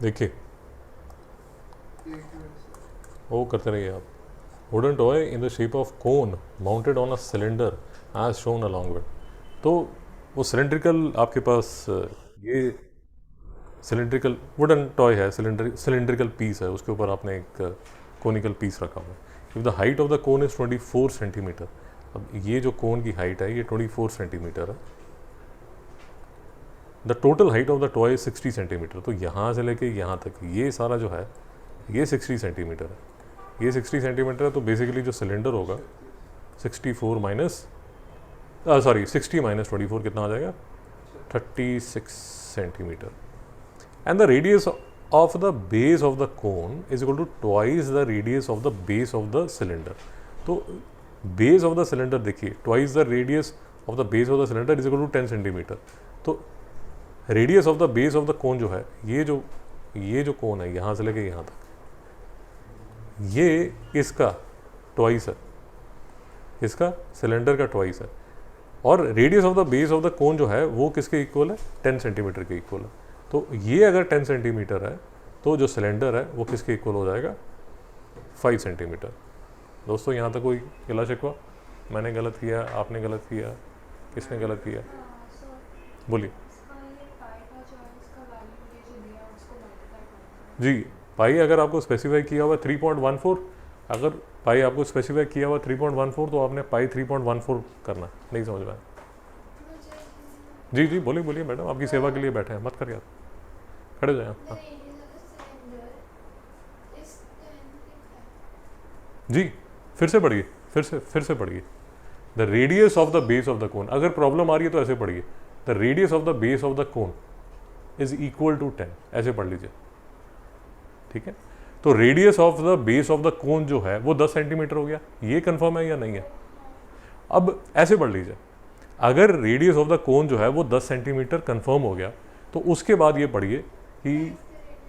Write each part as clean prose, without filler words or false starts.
देखिए वो करते रहिए आप। Wooden toy in the shape of cone mounted on a cylinder as shown along with. तो वो सिलेंड्रिकल आपके पास ये सिलेंड्रिकल वुडन टॉय है, सिलेंड्रिकल पीस है, उसके ऊपर आपने एक कोनिकल पीस रखा हुआ है। If the height of the cone is 24 centimetre, अब ये जो कोन की हाइट है ये 24 सेंटीमीटर है। The total height of the toy 60 centimetre, तो यहाँ से लेके यहाँ तक ये सारा जो है ये 60 सेंटीमीटर है। ये 60 सेंटीमीटर है, तो बेसिकली जो सिलेंडर होगा 64 माइनस सॉरी 60 माइनस 24 कितना आ जाएगा, 36 centimetre. And the radius of the base of the cone is equal to twice the radius of the base of the cylinder। तो base of the cylinder देखिए twice the radius of the base of the cylinder is equal to 10 centimetre. तो radius of the base of the cone जो है ये जो कोन है यहाँ से लेके यहाँ तक, ये इसका ट्वाइस है, इसका सिलेंडर का ट्वाइस है। और radius of the base of the cone जो है वो किसके इक्वल है, 10 सेंटीमीटर के इक्वल है। तो ये अगर 10 सेंटीमीटर है तो जो सिलेंडर है वो किसके इक्वल हो जाएगा, 5 सेंटीमीटर। दोस्तों यहाँ तक कोई गिला शिकवा, मैंने गलत किया, आपने गलत किया, किसने गलत किया, बोलिए। जी पाई अगर आपको स्पेसिफाई किया हुआ 3.14, अगर पाई आपको स्पेसिफाई किया हुआ 3.14 तो आपने पाई 3.14 करना। नहीं समझ रहा है? जी जी बोलिए बोलिए मैडम, आपकी सेवा के लिए बैठे हैं, मत करिए आप, खड़े जाए आप। जी फिर से पढ़िए, फिर से पढ़िए। The radius of the base of the cone, अगर प्रॉब्लम आ रही है तो ऐसे पढ़िए, the radius of the base of the cone is equal to 10, ऐसे पढ़ लीजिए, ठीक है। तो radius of the base of the cone जो है वो 10 सेंटीमीटर हो गया, ये कंफर्म है या नहीं है। अब ऐसे पढ़ लीजिए, अगर रेडियस ऑफ द कोन जो है वो 10 सेंटीमीटर कंफर्म हो गया तो उसके बाद ये पढ़िए कि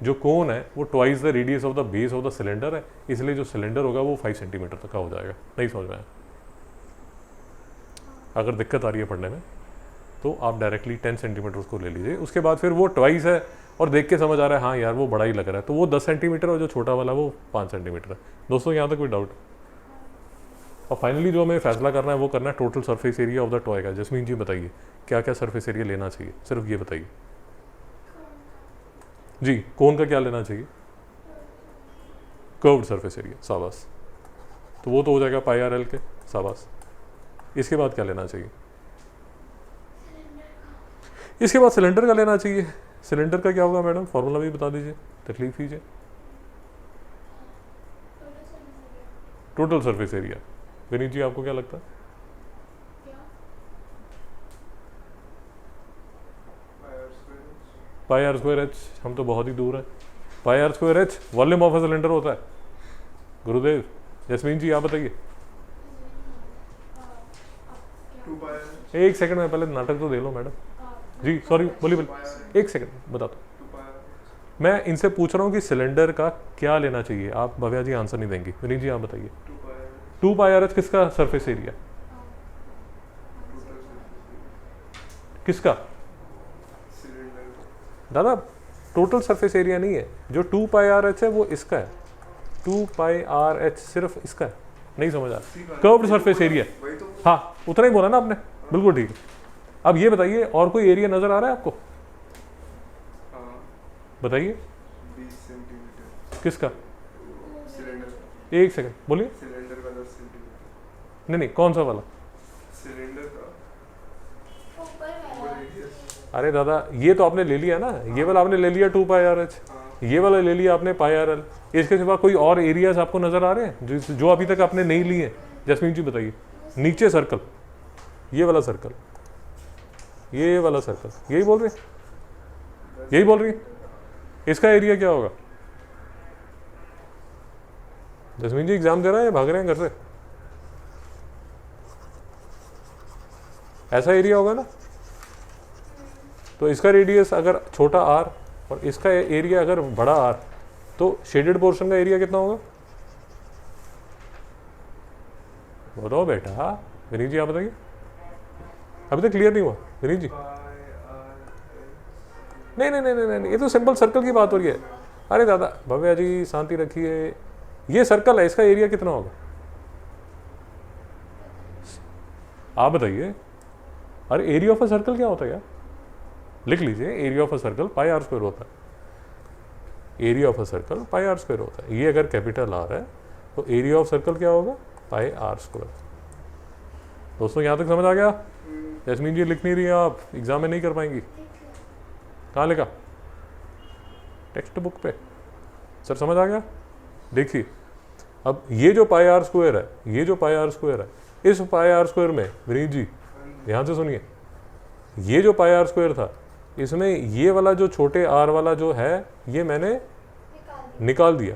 जो कोन है वो twice the radius of the base of the cylinder है, इसलिए जो सिलेंडर होगा वो 5 सेंटीमीटर तक का हो जाएगा। नहीं समझ में आया? अगर दिक्कत आ रही है पढ़ने में तो आप डायरेक्टली 10 सेंटीमीटर उसको ले लीजिए, उसके बाद फिर वो ट्वाइस है और देख के समझ आ रहा है हाँ यार वो बड़ा ही लग रहा है, तो वो 10 सेंटीमीटर और जो छोटा वाला वो 5 सेंटीमीटर है। दोस्तों यहाँ तक कोई डाउट? और फाइनली जो हमें फैसला करना है वो करना है total surface area of the toy का। जसमीन जी बताइए क्या क्या सरफेस एरिया लेना चाहिए, सिर्फ ये बताइए जी। कोन का क्या लेना चाहिए, कर्व्ड सरफेस एरिया, शाबाश। तो वो तो हो जाएगा पाई आर एल के, शाबाश। इसके बाद क्या लेना चाहिए, इसके बाद सिलेंडर का लेना चाहिए। सिलेंडर का क्या होगा मैडम, फॉर्मूला भी बता दीजिए, तकलीफ कीजिए। टोटल सरफेस एरिया, विनीत जी आपको क्या लगता है? पाई आर स्क्वायर एच, हम तो बहुत ही दूर है। Pi r square h volume of a cylinder होता है। गुरुदेव, जसमीन जी आप बताइए। एक सेकंड में पहले नाटक तो दे लो मैडम जी, सॉरी बोलिए बोलिए, एक सेकंड बता दो। मैं इनसे पूछ रहा हूँ कि सिलेंडर का क्या लेना चाहिए, आप भव्या जी आंसर नहीं देंगी। विनीत जी आप बताइए। 2 पाई आर एच किसका सरफेस एरिया, किसका दादा? टोटल सरफेस एरिया नहीं है, जो 2 पाई आर एच है वो इसका है। 2 पाई आर एच सिर्फ इसका है। नहीं समझ आ? कर्व्ड सरफेस एरिया, हाँ उतना ही बोला ना आपने, बिल्कुल ठीक है। अब ये बताइए और कोई एरिया नजर आ रहा है आपको, बताइए 20 सेंटीमीटर किसका? सिलेंडर, एक सेकंड बोलिए। सिलेंडर का 10 सेंटीमीटर, नहीं नहीं कौन सा वाला? सिलेंडर का रेडियस। अरे दादा ये तो आपने ले लिया ना, ये वाला आपने ले लिया 2 पाई आर एच, ये वाला ले लिया आपने पाई आर एल। इसके सिवा कोई और एरियाज आपको नजर आ रहे हैं जो अभी तक आपने नहीं लिए? जसमीन जी बताइए। नीचे सर्कल, ये वाला सर्कल, ये वाला सर्कल, यही बोल रही है, यही बोल रही है। इसका एरिया क्या होगा? जसमीन जी एग्जाम दे रहा है या भाग रहे हैं घर से? ऐसा एरिया होगा ना। तो इसका रेडियस अगर छोटा आर और इसका एरिया अगर बड़ा आर, तो शेडेड पोर्शन का एरिया कितना होगा? बताओ बेटा। विनीत जी आप बताइए, अभी तक क्लियर नहीं हुआ विनीत जी? नहीं नहीं नहीं नहीं नहीं, ये तो सिंपल सर्कल की बात हो रही है। अरे दादा भव्या जी शांति रखिए, ये सर्कल है, इसका एरिया कितना होगा आप बताइए। अरे एरिया ऑफ अ सर्कल क्या होता है यार, लिख लीजिए, area of a circle pi r square होता है। Area of a circle pi r square होता है। ये अगर कैपिटल आर है तो एरिया ऑफ सर्कल क्या होगा, पाई आर स्क्वायर। दोस्तों यहाँ तक समझ आ गया? जैस्मीन जी लिख नहीं रही आप, एग्जाम में नहीं कर पाएंगी। कहाँ लिखा? टेक्स्ट बुक पे। सर समझ आ गया? देखिए अब ये जो पाई आर स्क्वायर है, ये जो पाई आर स्क्वायर है, इस पाई आर स्क्वायर में विनीत जी ध्यान से सुनिए, ये जो पाई आर स्क्वायर था इसमें ये वाला जो छोटे आर वाला जो है ये मैंने निकाल दिया।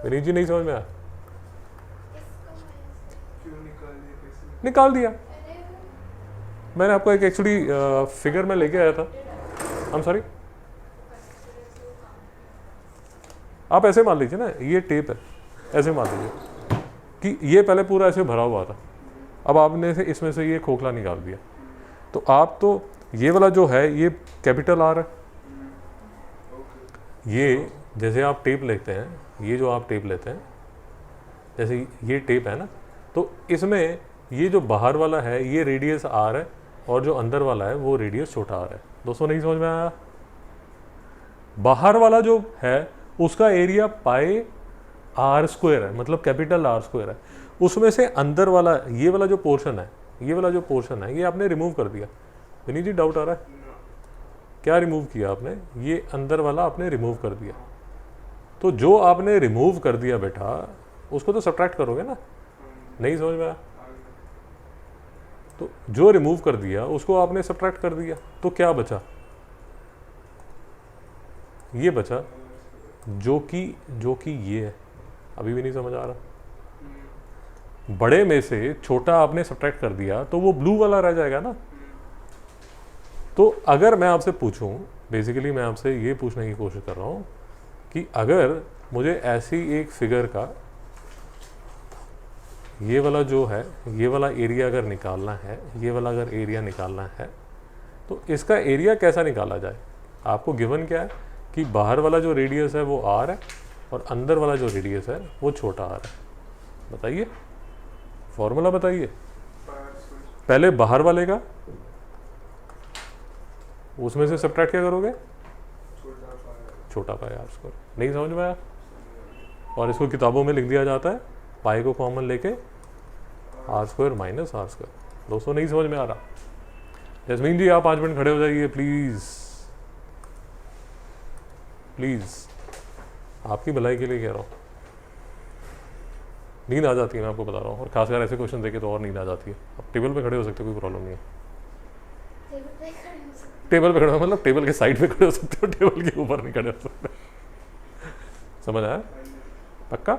विनीत जी नहीं समझ में आया? क्यों निकाल दिया, कैसे? निकाल दिया। मैंने आपको एक एक्चुअली फिगर में लेके आया था। आई एम सॉरी, आप ऐसे मान लीजिए ना, ये टेप है, ऐसे मान लीजिए कि ये पहले पूरा ऐसे भरा हुआ था, अब आपने से इसमें से ये खोखला निकाल दिया, तो आप तो ये वाला जो है ये कैपिटल आर है। ये जैसे आप टेप लेते हैं, ये जो आप टेप लेते हैं, जैसे ये टेप है ना, तो इसमें ये जो बाहर वाला है ये रेडियस आर है और जो अंदर वाला है वो रेडियस छोटा आर है। दोस्तों नहीं समझ में आया? बाहर वाला जो है उसका एरिया पाई आर स्क्वायर है, मतलब कैपिटल आर स्क्वायर है। उसमें से अंदर वाला ये वाला जो पोर्शन है, ये वाला जो पोर्शन है ये आपने रिमूव कर दिया। विनीत जी डाउट आ रहा है? क्या रिमूव किया आपने? ये अंदर वाला आपने रिमूव कर दिया। तो जो आपने रिमूव कर दिया बेटा उसको तो सब्ट्रैक्ट करोगे ना। नहीं समझ में आया? तो जो रिमूव कर दिया उसको आपने सब्ट्रैक्ट कर दिया, तो क्या बचा? ये बचा जो कि ये है। अभी भी नहीं समझ आ रहा? बड़े में से छोटा आपने सब्ट्रैक्ट कर दिया तो वो ब्लू वाला रह जाएगा ना। तो अगर मैं आपसे पूछूं, बेसिकली मैं आपसे ये पूछने की कोशिश कर रहा हूं कि अगर मुझे ऐसी एक फिगर का ये वाला जो है, ये वाला एरिया अगर निकालना है, ये वाला अगर एरिया निकालना है तो इसका एरिया कैसा निकाला जाए? आपको गिवन क्या है कि बाहर वाला जो रेडियस है वो आर है और अंदर वाला जो रेडियस है वो छोटा आर है। बताइए, फॉर्मूला बताइए। पहले बाहर वाले का, उसमें से सब्ट्रैक्ट क्या करोगे? छोटा पाई आर स्क्वायर। नहीं समझ में आया? और इसको किताबों में लिख दिया जाता है पाई को कॉमन लेके r square minus r square. दोस्तों नहीं समझ में आ रहा? जैस्मीन जी आप 5 मिनट खड़े हो जाइए प्लीज प्लीज, आपकी भलाई के लिए कह रहा हूँ। नींद आ जाती है, मैं आपको बता रहा हूँ, और खासकर ऐसे क्वेश्चन देखे तो और नींद आ जाती है। आप टेबल पे खड़े हो सकते हो, कोई प्रॉब्लम नहीं है। टेबल पे खड़े हो मतलब टेबल के साइड पे खड़े हो सकते हो, टेबल के ऊपर नहीं खड़े हो सकते। समझ आया? पक्का?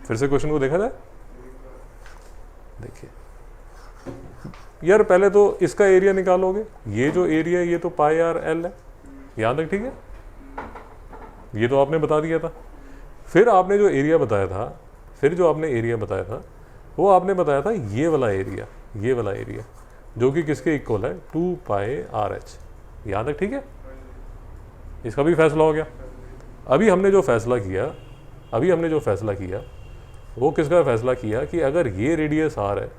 फिर से क्वेश्चन को देखा जाए। देखिए यार, पहले तो इसका एरिया निकालोगे। ये जो एरिया है ये तो पाई आर एल है, यहाँ तक ठीक है? ये तो आपने बता दिया था। फिर आपने जो एरिया बताया था, वो आपने बताया था ये वाला एरिया जो कि किसके इक्वल है? 2 पाई आर एच। यहाँ तक ठीक है? इसका भी फैसला हो गया। अभी हमने जो फैसला किया वो किसका फैसला किया कि अगर ये रेडियस आर है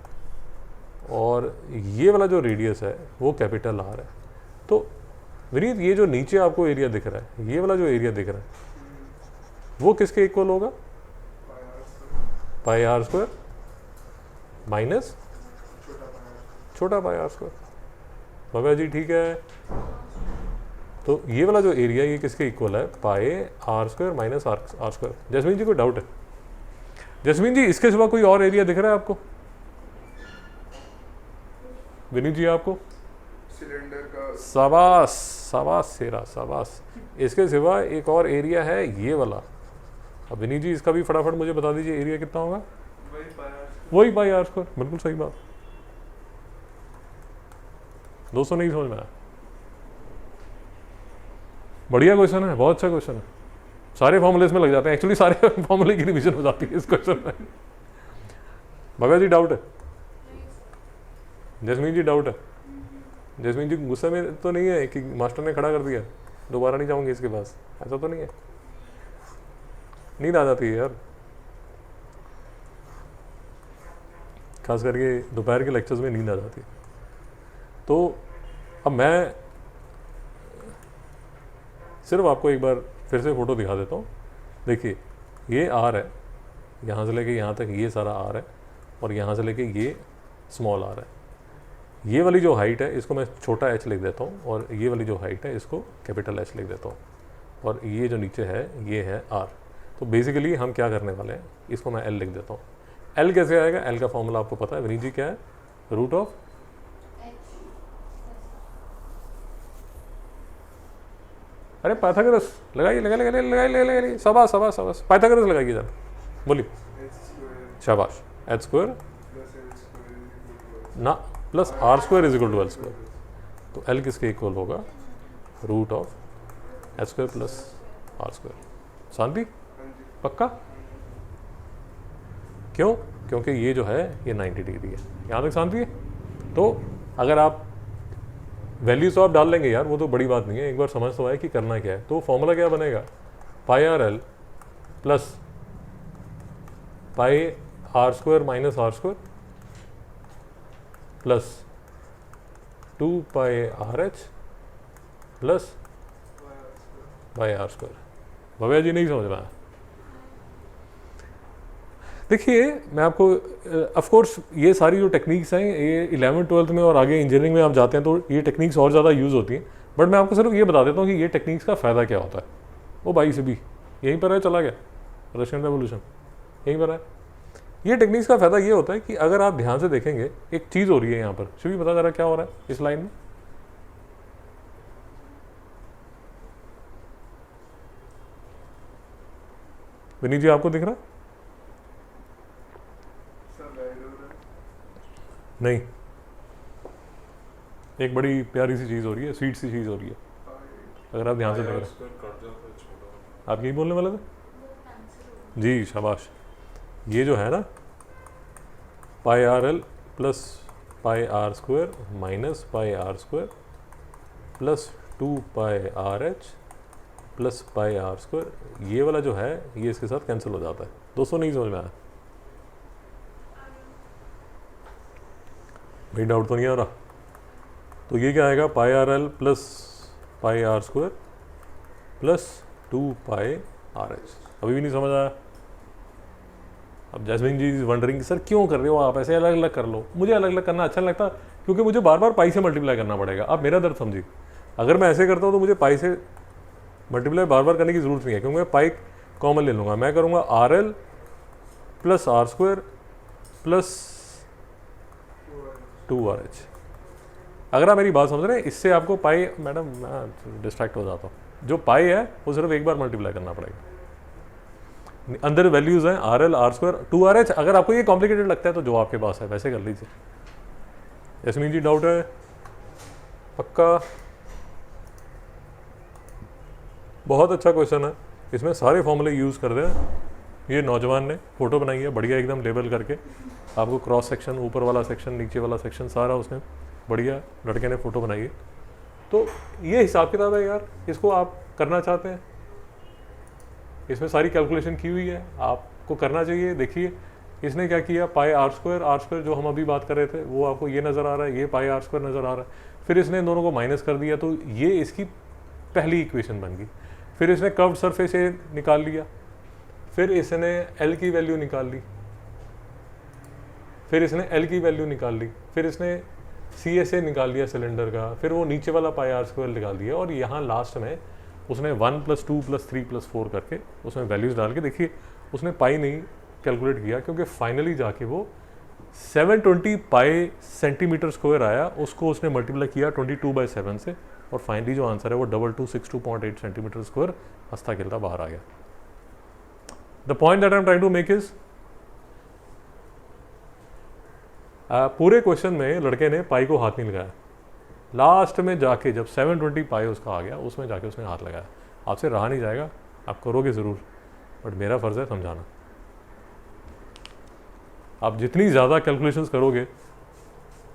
और ये वाला जो रेडियस है वो कैपिटल आर है, तो विनीत ये जो नीचे आपको एरिया दिख रहा है, ये वाला जो एरिया दिख रहा है वो किसके इक्वल होगा? पाई आर स्क्वायर माइनस छोटा पाई आर स्क्वायर। भव्या जी ठीक है? तो ये वाला जो एरिया ये किसके इक्वल है? Pi r square minus r square. Jasmine ji कोई डाउट है? जैस्मीन जी इसके सिवा कोई और एरिया दिख रहा है आपको? विनीत जी आपको? सिलेंडर का। शाबाश शाबाश सेरा शाबाश। इसके सिवा एक और एरिया है ये वाला। अब विनीत जी इसका भी फटाफट मुझे बता दीजिए, एरिया कितना होगा? वही पाई आर स्क्वायर। बिल्कुल सही बात। दोस्तों नहीं समझ में आया? बढ़िया क्वेश्चन है, बहुत अच्छा क्वेश्चन है। सारे फॉर्मूले इसमें लग जाते हैं, एक्चुअली सारे फॉर्मूले की रिवीजन हो जाती है इस क्वेश्चन में। भव्या जी डाउट है? जैस्मीन जी डाउट है? जैस्मीन जी गुस्से में तो नहीं है कि मास्टर ने खड़ा कर दिया? दोबारा नहीं जाऊंगी इसके पास, ऐसा तो नहीं है? नींद आ जाती है यार, खास करके दोपहर के लेक्चर्स में नींद आ जाती है। तो अब मैं सिर्फ आपको एक बार फिर से फ़ोटो दिखा देता हूँ। देखिए ये आर है, यहाँ से लेके यहाँ तक ये सारा आर है, और यहाँ से लेके ये स्मॉल आर है। ये वाली जो हाइट है इसको मैं छोटा एच लिख देता हूँ, और ये वाली जो हाइट है इसको कैपिटल एच लिख देता हूँ, और ये जो नीचे है ये है आर। तो बेसिकली हम क्या करने वाले हैं, इसको मैं एल लिख देता हूँ। एल कैसे आएगा? एल का फॉर्मूला आपको पता है विनीत जी, क्या है? रूट ऑफ अरे पाइथागोरस लगाइए, लगाइए, शाबाश शाबाश शाबाश, पाइथागोरस लगाइए जरा, बोलिए। शाबाश। एच स्क्वायर ना plus r square is equal to l square. तो एल किसके इक्वल होगा? Root of h square plus r square. Shanti? पक्का? क्यों? क्योंकि ये जो है ये 90 डिग्री है। यहाँ तक शांति है? तो अगर आप वैल्यूज तो आप डाल लेंगे यार, वो तो बड़ी बात नहीं है, एक बार समझ तो आए कि करना क्या है। तो फॉर्मूला क्या बनेगा? Pi r l plus pi r square minus r square plus 2 pi r h plus pi r square. Bhavya ji नहीं समझ रहा है? देखिए मैं आपको ऑफ कोर्स ये सारी जो टेक्निक्स हैं ये 11th-12th में और आगे इंजीनियरिंग में आप जाते हैं तो ये टेक्निक्स और ज़्यादा यूज़ होती हैं, बट मैं आपको सिर्फ ये बता देता हूँ कि ये टेक्निक्स का फ़ायदा क्या होता है। वो भाई से भी यहीं पर है, चला गया रशियन रेवोल्यूशन, यहीं पर है। ये टेक्निक्स का फ़ायदा ये होता है कि अगर आप ध्यान से देखेंगे एक चीज़ हो रही है यहाँ पर, शिवी बता जरा क्या हो रहा है इस लाइन में? विनीत जी आपको दिख रहा है? नहीं, एक बड़ी प्यारी सी चीज़ हो रही है, स्वीट सी चीज़ हो रही है, अगर आप ध्यान से देख रहे हैं। आप यही बोलने वाले थे? जी शाबाश। ये जो है ना pi r l plus pi r square minus pi r square plus 2 pi r h plus pi r square, ये वाला जो है ये इसके साथ कैंसिल हो जाता है। दोस्तों नहीं समझ में आया? भाई डाउट तो नहीं आ रहा? तो ये क्या आएगा? Pi r l plus pi r square plus 2 pi r h. अभी भी नहीं समझ आया? अब Jasmine ji is wondering sir क्यों कर रहे हो आप ऐसे, अलग अलग कर लो। मुझे अलग अलग करना अच्छा नहीं लगता क्योंकि मुझे बार बार पाई से मल्टीप्लाई करना पड़ेगा। आप मेरा दर्द समझिए, अगर मैं ऐसे करता हूँ तो मुझे पाई से मल्टीप्लाई बार बार करने की ज़रूरत नहीं है, क्योंकि मैं पाई कॉमन ले लूँगा। मैं करूँगा r l plus r square plus 2 r h. अगर आप मेरी बात समझ रहे हैं, इससे आपको पाई, मैडम मैं डिस्ट्रैक्ट हो जाता हूँ, जो पाई है वो सिर्फ एक बार मल्टीप्लाई करना पड़ेगा। अंदर वैल्यूज हैं R L R square 2 r h. अगर आपको ये कॉम्प्लिकेटेड लगता है तो जो आपके पास है वैसे कर लीजिए। यस्मीन जी डाउट है? पक्का? बहुत अच्छा क्वेश्चन है, इसमें सारे फॉर्मूले यूज़ कर दें। ये नौजवान ने फ़ोटो बनाई है बढ़िया एकदम लेबल करके, आपको क्रॉस सेक्शन, ऊपर वाला सेक्शन, नीचे वाला सेक्शन सारा उसने बढ़िया लड़के ने फ़ोटो बनाई है। तो ये हिसाब किताब है यार, इसको आप करना चाहते हैं, इसमें सारी कैलकुलेशन की हुई है, आपको करना चाहिए। देखिए इसने क्या किया, पाई आर स्क्वायर जो हम अभी बात कर रहे थे वो आपको ये नज़र आ रहा है, ये पाई आर स्क्वायर नज़र आ रहा है। फिर इसने इन दोनों को माइनस कर दिया तो ये इसकी पहली इक्वेशन बन गई। फिर इसने कर्व्ड सरफेस ए निकाल लिया, फिर इसने एल की वैल्यू निकाल ली, फिर इसने एल की वैल्यू निकाल ली, फिर इसने सी एस ए निकाल लिया सिलेंडर का, फिर वो नीचे वाला पाई आर स्क्वायर निकाल दिया, और यहाँ लास्ट में उसने 1 + 2 + 3 + 4 करके उसमें वैल्यूज़ डाल के, देखिए उसने पाई नहीं कैलकुलेट किया क्योंकि फाइनली जाके वो 720 पाई सेंटीमीटर स्क्वायर आया, उसको उसने मल्टीप्लाई किया 22/7 से, और फाइनली जो आंसर है वो 2262.8 सेंटीमीटर स्क्वायर हंसता खेलता बाहर आ गया। The point that I am trying to make is, पूरे क्वेश्चन में लड़के ने पाई को हाथ नहीं लगाया, लास्ट में जाके जब 720 पाई उसका आ गया उसमें जाके उसने हाथ लगाया। आपसे रहा नहीं जाएगा, आप करोगे ज़रूर, बट मेरा फ़र्ज़ है समझाना। आप जितनी ज़्यादा कैलकुलेशंस करोगे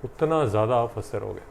उतना ज़्यादा आप फंसते रहोगे।